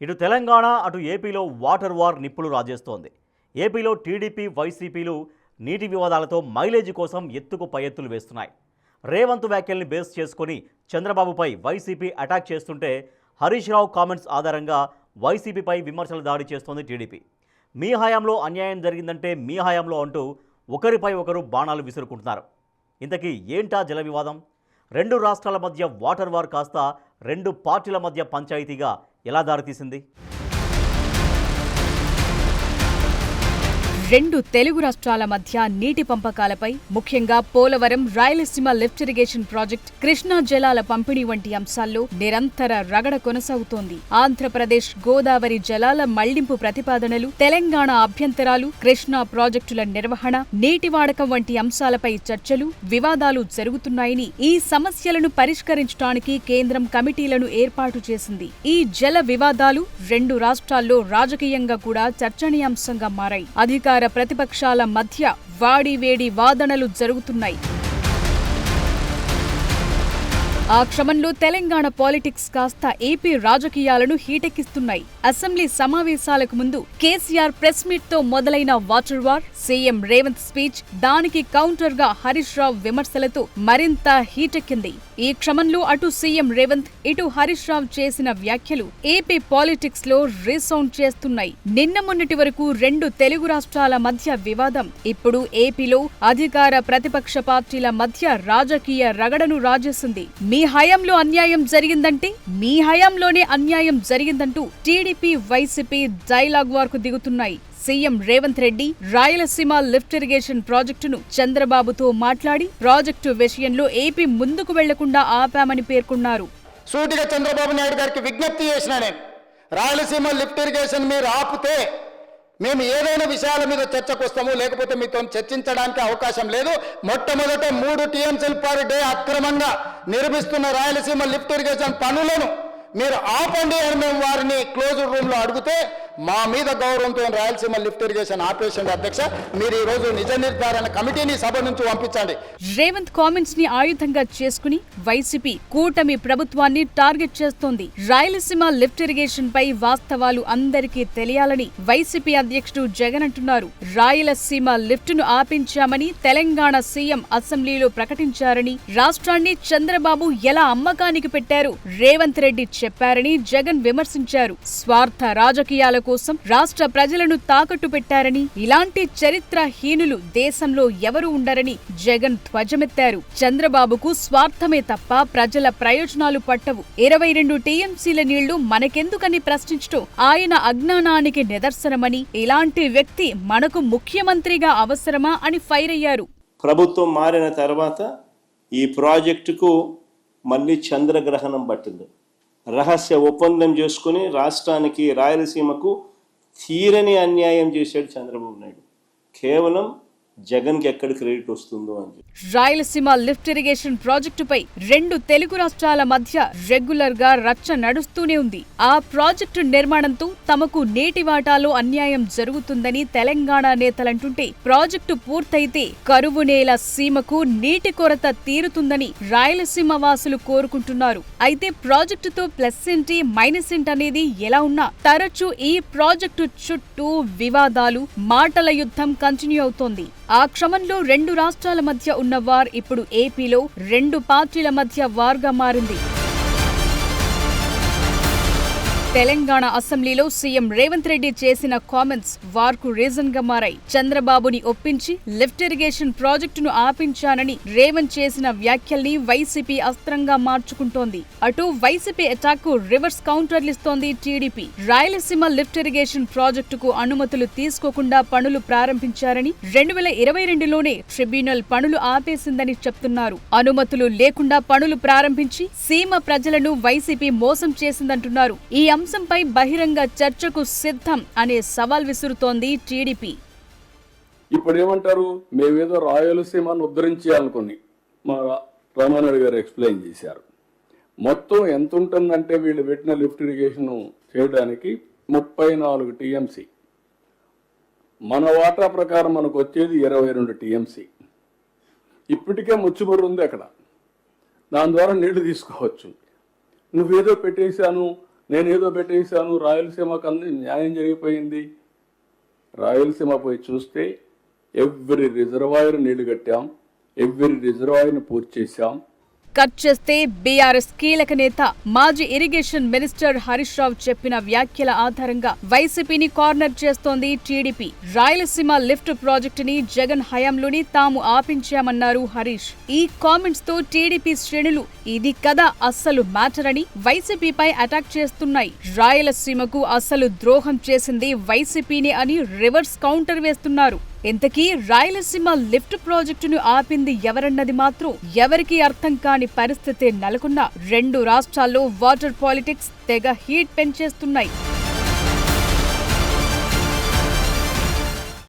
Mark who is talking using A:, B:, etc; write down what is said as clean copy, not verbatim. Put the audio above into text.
A: ఇటు తెలంగాణ అటు ఏపీలో వాటర్ వార్ నిప్పులు రాజేస్తోంది. ఏపీలో టీడీపీ వైసీపీలు నీటి వివాదాలతో మైలేజీ కోసం ఎత్తుకు పై ఎత్తులు వేస్తున్నాయి. రేవంత్ వ్యాఖ్యల్ని బేస్ చేసుకొని చంద్రబాబుపై వైసీపీ అటాక్ చేస్తుంటే హరీష్ రావు కామెంట్స్ ఆధారంగా వైసీపీపై విమర్శలు దాడి చేస్తోంది టీడీపీ. మీ హయాంలో అన్యాయం జరిగిందంటే మీ హయాంలో అంటూ ఒకరిపై ఒకరు బాణాలు విసురుకుంటున్నారు. ఇంతకీ ఏంటా జల వివాదం? రెండు రాష్ట్రాల మధ్య వాటర్ వార్ కాస్త రెండు పార్టీల మధ్య పంచాయతీగా ఎలా దారితీసింది?
B: రెండు తెలుగు రాష్ట్రాల మధ్య నీటి పంపకాలపై, ముఖ్యంగా Polavaram, Rayalaseema lift irrigation project, Krishna జలాల పంపిణీ వంటి అంశాల్లో నిరంతర రగడ కొనసాగుతోంది. ఆంధ్రప్రదేశ్ గోదావరి జలాల మళ్లింపు ప్రతిపాదనలు, తెలంగాణ అభ్యంతరాలు, కృష్ణా ప్రాజెక్టుల నిర్వహణ, నీటి వాడకం వంటి అంశాలపై చర్చలు, వివాదాలు జరుగుతున్నాయని, ఈ సమస్యలను పరిష్కరించడానికి కేంద్రం కమిటీలను ఏర్పాటు చేసింది. ఈ జల వివాదాలు రెండు రాష్ట్రాల్లో రాజకీయంగా కూడా చర్చనీయాంశంగా మారాయి. అధికార ప్రతిపక్షాల మధ్య వాడివేడి వాదనలు జరుగుతున్నాయి. ఆ క్రమంలో తెలంగాణ పాలిటిక్స్ కాస్త ఏపీ రాజకీయాలను హీటెక్కిస్తున్నాయి. అసెంబ్లీ సమావేశాలకు ముందు కేసీఆర్ ప్రెస్ మీట్ తో మొదలైన water war, CM Revanth speech, దానికి కౌంటర్ గా హరీష్ రావు విమర్శలతో మరింత హీటెక్కింది. ఈ క్రమంలో అటు సీఎం రేవంత్, ఇటు హరీష్ రావు చేసిన వ్యాఖ్యలు ఏపీ పాలిటిక్స్ లో రీసౌండ్ చేస్తున్నాయి. నిన్న మొన్నటి వరకు రెండు తెలుగు రాష్ట్రాల మధ్య వివాదం ఇప్పుడు ఏపీలో అధికార ప్రతిపక్ష పార్టీల మధ్య రాజకీయ రగడను రాజేసింది. మీ హయాంలో అన్యాయం జరిగిందంటే మీ హయాంలోనే అన్యాయం జరిగిందంటూ టీడీపీ వైసీపీ డైలాగ్ వార్కు దిగుతున్నాయి. CM Revanth Reddy Rayalaseema lift irrigation ప్రాజెక్టును చంద్రబాబుతో మాట్లాడి ప్రాజెక్టు విషయంలో ఏపీ ముందుకు వెళ్లకుండా ఆపామని పేర్కొన్నారు.
C: సూటిగా చంద్రబాబు నాయుడు గారికి విజ్ఞప్తి చేసిన నేను, రాయలసీమ లిఫ్ట్ ఇరిగేషన్ మీరు ఆపితే మేము ఏదైనా విషయాల మీద చర్చకు వస్తాము, లేకపోతే మీతో చర్చించడానికి అవకాశం లేదు. మొట్టమొదట 3 టీఎంసీల పర్ డే అక్రమంగా నిర్మిస్తున్న రాయలసీమ లిఫ్ట్ ఇరిగేషన్ పనులను మీరు ఆపండి అని మేము వారిని క్లోజ్డ్ రూమ్ లో అడిగితే మా మీద గౌరవంతో రాయలసీమ లిఫ్ట్ ఇరిగేషన్ ఆపేషన్ అధ్యక్ష, మీరు ఈ రోజు నిజ నిర్ధారణ కమిటీని సభ నుంచి పంపించండి.
B: రేవంత్ కామెంట్స్ ని ఆయుధంగా చేసుకుని వైసీపీ కూటమి ప్రభుత్వాన్ని టార్గెట్ చేస్తోంది. రాయలసీమ లిఫ్ట్ ఇరిగేషన్ పై వాస్తవాలు అందరికీ తెలియాలని వైసీపీ అధ్యక్షుడు జగన్ అంటున్నారు. రాయలసీమ లిఫ్ట్ ను ఆపించామని తెలంగాణ సీఎం అసెంబ్లీలో ప్రకటించారని, రాష్ట్రాన్ని చంద్రబాబు ఎలా అమ్మకానికి పెట్టారు రేవంత్ రెడ్డి చెప్పారని జగన్ విమర్శించారు. స్వార్థ రాజకీయాల కోసం రాష్ట్ర ప్రజలను తాకట్టు పెట్టారని, ఇలాంటి చరిత్రహీనులు దేశంలో ఎవరు ఉండరని జగన్ ధ్వజమెత్తారు. చంద్రబాబుకు స్వార్థమే తప్ప ప్రజల ప్రయోజనాలు పట్టవు. 22 టీఎంసీల నీళ్లు మనకెందుకని ప్రశ్నించడం ఆయన అజ్ఞానానికి నిదర్శనమని, ఇలాంటి వ్యక్తి మనకు ముఖ్యమంత్రిగా అవసరమా అని ఫైర్ అయ్యారు.
D: ప్రభుత్వం మారిన తర్వాత ఈ ప్రాజెక్టుకు మళ్ళీ చంద్రగ్రహణం పట్టింది. రహస్య ఒప్పందం చేసుకుని రాష్ట్రానికి, రాయలసీమకు తీరని అన్యాయం చేశాడు చంద్రబాబు నాయుడు. కేవలం జగన్కి ఎక్కడ క్రెడిట్ వస్తుందో అని.
B: రాయలసీమ లిఫ్ట్ ఇరిగేషన్ ప్రాజెక్టుపై రెండు తెలుగు రాష్ట్రాల మధ్య రెగ్యులర్ గా రచ్చ నడుస్తూనే ఉంది. ఆ ప్రాజెక్టు నిర్మాణంతో తమకు నీటి వాటాలో అన్యాయం జరుగుతుందని తెలంగాణ నేతలంటుంటే, ప్రాజెక్టు పూర్తయితే కరువు నేల సీమకు నీటి కొరత తీరుతుందని రాయలసీమ వాసులు కోరుకుంటున్నారు. అయితే ప్రాజెక్టుతో ప్లస్ ఏంటి మైనస్ ఏంటి అనేది ఎలా ఉన్నా తరచూ ఈ ప్రాజెక్టు చుట్టూ వివాదాలు, మాటల యుద్ధం కంటిన్యూ అవుతోంది. ఆ క్రమంలో రెండు రాష్ట్రాల మధ్య ఉన్న వార్ ఇప్పుడు ఏపీలో రెండు పార్టీల మధ్య వార్గా మారింది. తెలంగాణ అసెంబ్లీలో సీఎం రేవంత్ రెడ్డి చేసిన కామెంట్స్ వార్కు రీజన్ గా మారాయి. చంద్రబాబుని ఒప్పించి లిఫ్ట్ ఇరిగేషన్ ప్రాజెక్టును ఆపించానని రేవంత్ చేసిన వ్యాఖ్యల్ని వైసీపీ అస్త్రంగా మార్చుకుంటోంది. అటు వైసీపీ అటాక్ కు రివర్స్ కౌంటర్లిస్తోంది టీడీపీ. రాయలసీమ లిఫ్ట్ ఇరిగేషన్ ప్రాజెక్టుకు అనుమతులు తీసుకోకుండా పనులు ప్రారంభించారని, 2022లోనే ట్రిబ్యునల్ పనులు ఆపేసిందని చెప్తున్నారు. అనుమతులు లేకుండా పనులు ప్రారంభించి సీమ ప్రజలను వైసీపీ మోసం చేసిందంటున్నారు. ఈ అంశంపై బహిరంగ చర్చకు సిద్ధం అనే సవాల్ విసురుతోంది టీడీపీ.
E: ఇప్పుడు ఏమంటారు, మేమేదో రాయలసీమను ఉద్ధరించాలనుకుని మా రామానాయుడు గారు ఎక్స్ప్లెయిన్ చేశారు. మొత్తం ఎంత ఉంటుందంటే వీళ్ళు పెట్టిన లిఫ్ట్ ఇరిగేషన్ చేయడానికి 34 టీఎంసీ. మన వాటా ప్రకారం మనకు వచ్చేది 22 టీఎంసీ. ఇప్పటికే ముచ్చుబడి ఉంది అక్కడ, దాని ద్వారా నీళ్లు తీసుకోవచ్చు. నువ్వేదో పెట్టేశాను, నేను ఏదో పెట్టేశాను, రాయలసీమకు అన్ని న్యాయం జరిగిపోయింది. రాయలసీమ పోయి చూస్తే ఎవ్రీ రిజర్వాయర్ నీళ్లు కట్టాం, ఎవ్రీ రిజర్వాయర్ని పూర్తి చేశాం.
B: కట్ చేస్తే బీఆర్ఎస్ కీలక నేత మాజీ ఇరిగేషన్ మినిస్టర్ హరీష్ రావు చెప్పిన వ్యాఖ్యల ఆధారంగా వైసీపీని కార్నర్ చేస్తోంది టీడీపీ. రాయలసీమ లిఫ్ట్ ప్రాజెక్టుని జగన్ హయాంలోని తాము ఆపించామన్నారు హరీష్. ఈ కామెంట్స్ తో టీడీపీ శ్రేణులు ఇది కదా అస్సలు మ్యాటర్ అని వైసీపీపై అటాక్ చేస్తున్నాయి. రాయలసీమకు అసలు ద్రోహం చేసింది వైసీపీని అని రివర్స్ కౌంటర్ వేస్తున్నారు. ఇంతకీ రాయలసీమ లిఫ్ట్ ప్రాజెక్టును ఆపింది ఎవరన్నది మాత్రం ఎవరికీ అర్థం కాని పరిస్థితి నెలకొన్న రెండు రాష్ట్రాల్లో వాటర్ పాలిటిక్స్ తెగ హీట్ పెంచేస్తున్నాయి.